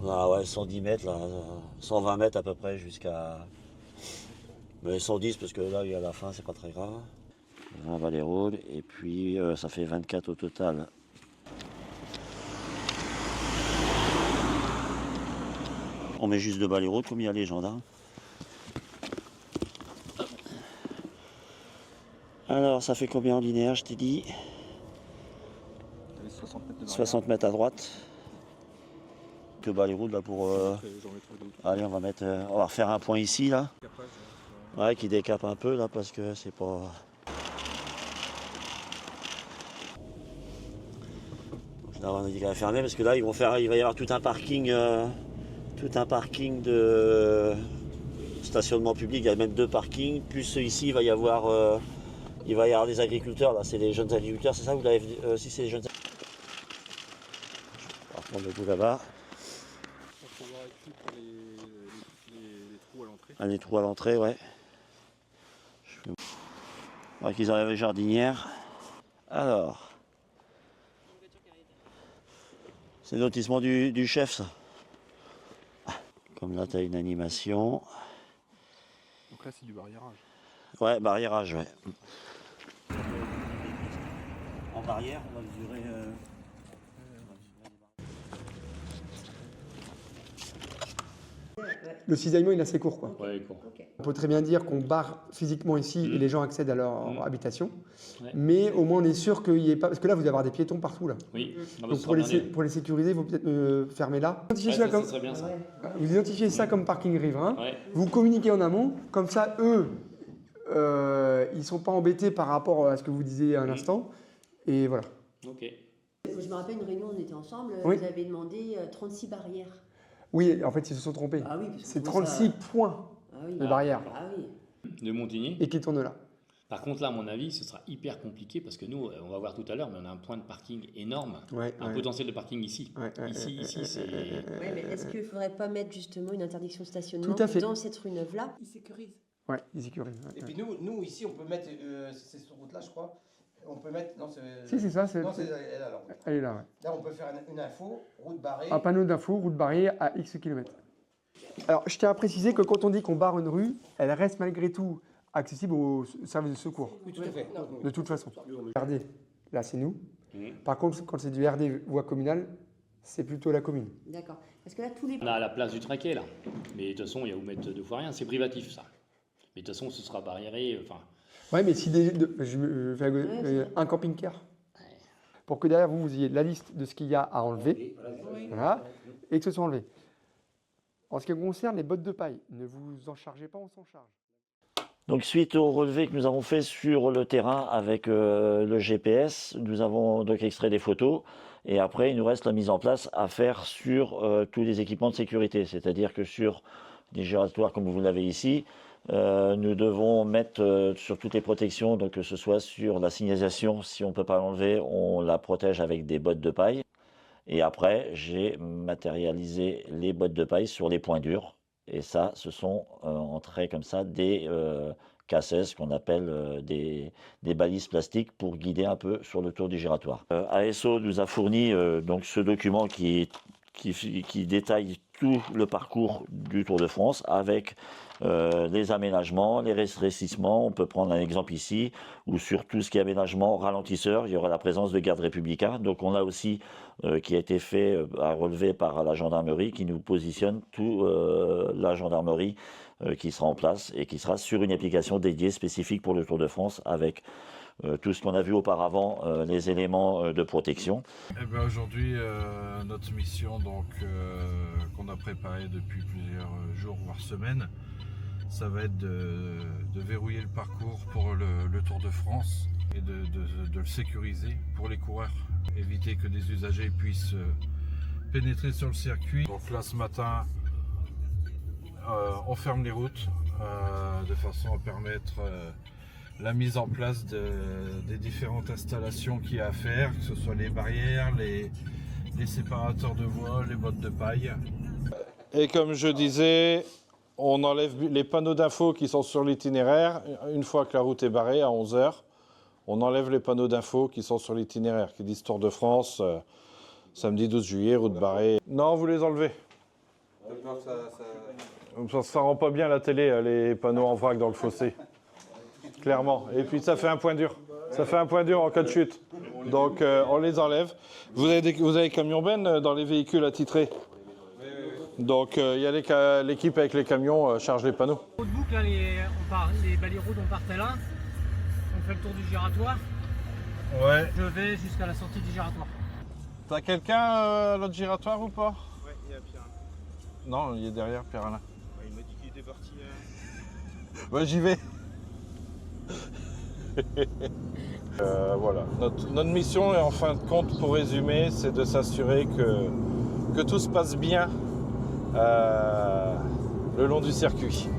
Ah ouais, 110 mètres, là, 120 mètres à peu près jusqu'à... Mais 110 parce que là, il y a la fin, c'est pas très grave. 20 Valley Road et puis ça fait 24 au total. On met juste 2 Valley Road comme il y a les gendarmes. Alors ça fait combien en linéaire, je t'ai dit? 60 mètres à droite. Que Valley Road là pour... Allez, on va refaire un point ici là. Ouais, qui décape un peu là parce que c'est pas... Là, on a dit qu'elle va fermer parce que là il va y avoir tout un parking de stationnement public. Il y a même 2 parkings. Plus ici il va y avoir des agriculteurs. Là c'est les jeunes agriculteurs, c'est ça vous l'avez si c'est les jeunes. On va prendre le bout là-bas. Il faut voir écrit pour les trous à l'entrée. Ah, les trous à l'entrée, ouais. On va qu'ils arrivent les jardinières. Alors. C'est le lotissement du chef, ça. Comme là, tu as une animation. Donc là, c'est du barriérage. Ouais, barriérage, ouais. En barrière, on va mesurer... Le cisaillement il est assez court, quoi. Ouais, court. Ok. On peut très bien dire qu'on barre physiquement ici et les gens accèdent à leur habitation, Ouais. mais au moins on est sûr qu'il n'y ait pas... Parce que là vous allez avoir des piétons partout là. Oui. Non, Donc pour les sécuriser, il faut peut-être fermer là. Identifiez ça ça serait bien ça. Vous identifiez ça comme parking riverain, Ouais. vous communiquez en amont, comme ça eux, ils ne sont pas embêtés par rapport à ce que vous disiez à un instant, et voilà. Ok. Je me rappelle une réunion, on était ensemble, Oui. vous avez demandé 36 barrières. Oui, en fait ils se sont trompés. Ah oui, parce que C'est moi, 36 ça- points Ah oui. de barrière Ah oui. De Montigny. et qui tournent là. Par contre, là, à mon avis, ce sera hyper compliqué parce que nous, on va voir tout à l'heure, mais on a un point de parking énorme. Ouais, Un ouais. potentiel de parking ici. Ici, c'est. Ouais, mais est-ce qu'il ne faudrait pas mettre justement une interdiction de stationnement Tout à fait. dans cette rue neuve-là? Ils sécurisent. Ouais, ils sécurisent. Ouais, Et ouais. puis nous ici, on peut mettre, c'est cette route-là, je crois, on peut mettre, non, c'est... Si, c'est ça. Non, c'est elle, alors. Elle est là, ouais. Là, on peut faire une info, route barrée. Un panneau d'info, route barrée à X km. Alors, je tiens à préciser que quand on dit qu'on barre une rue, elle reste malgré tout accessible aux services de secours, Oui, tout à fait. de toute façon. RD, là c'est nous. Mhm. Par contre, quand c'est du RD voie communale, c'est plutôt la commune. D'accord. Parce que là, tous les... On a la place du traquet, là. Mais de toute façon, il y a où mettre 2 fois rien. C'est privatif, ça. Mais de toute façon, ce sera barriéré. Enfin. Ouais, mais si je fais un camping-car, pour que derrière vous ayez la liste de ce qu'il y a à enlever, voilà, et que ce soit enlevé. En ce qui concerne les bottes de paille, ne vous en chargez pas, on s'en charge. Donc suite au relevé que nous avons fait sur le terrain avec le GPS, nous avons donc extrait des photos et après il nous reste la mise en place à faire sur tous les équipements de sécurité, c'est-à-dire que sur des giratoires comme vous l'avez ici, nous devons mettre sur toutes les protections, donc que ce soit sur la signalisation, si on ne peut pas l'enlever, on la protège avec des bottes de paille. Et après, j'ai matérialisé les bottes de paille sur les points durs. Et ça, ce sont en trait comme ça des cassettes, qu'on appelle des balises plastiques pour guider un peu sur le tour du giratoire. ASO nous a fourni donc ce document qui détaille tout le parcours du Tour de France avec les aménagements, les rétrécissements. On peut prendre un exemple ici où sur tout ce qui est aménagement ralentisseur, il y aura la présence de gardes républicains. Donc on a aussi qui a été fait à relever par la gendarmerie qui nous positionne tout la gendarmerie qui sera en place et qui sera sur une application dédiée spécifique pour le Tour de France avec tout ce qu'on a vu auparavant, les éléments de protection. Eh ben aujourd'hui, notre mission donc qu'on a préparée depuis plusieurs jours voire semaines, ça va être de verrouiller le parcours pour le Tour de France et de le sécuriser pour les coureurs, éviter que des usagers puissent pénétrer sur le circuit. Donc là ce matin, on ferme les routes de façon à permettre la mise en place des différentes installations qu'il y a à faire, que ce soit les barrières, les séparateurs de voies, les bottes de paille. Et comme je disais, on enlève les panneaux d'infos qui sont sur l'itinéraire. Une fois que la route est barrée à 11 h, on enlève les panneaux d'infos qui sont sur l'itinéraire, qui disent Tour de France, samedi 12 juillet, route barrée. Non, vous les enlevez. peur que ça... Ça rend pas bien la télé, les panneaux en vrac dans le fossé. Clairement. Et puis ça fait un point dur. Ça fait un point dur en cas de chute. Donc on les enlève. Vous avez camion Ben dans les véhicules attitrés. Donc il y a l'équipe avec les camions charge les panneaux. Au boucle, là, les baliroutes, on partait là. On fait le tour du giratoire. Ouais. Je vais jusqu'à la sortie du giratoire. T'as quelqu'un à l'autre giratoire ou pas? Ouais, il y a Pierre. Non, il est derrière Pierre-Alain. Ouais, il m'a dit qu'il était parti. Ouais, j'y vais. Voilà. Notre mission, en fin de compte, pour résumer, c'est de s'assurer que tout se passe bien le long du circuit.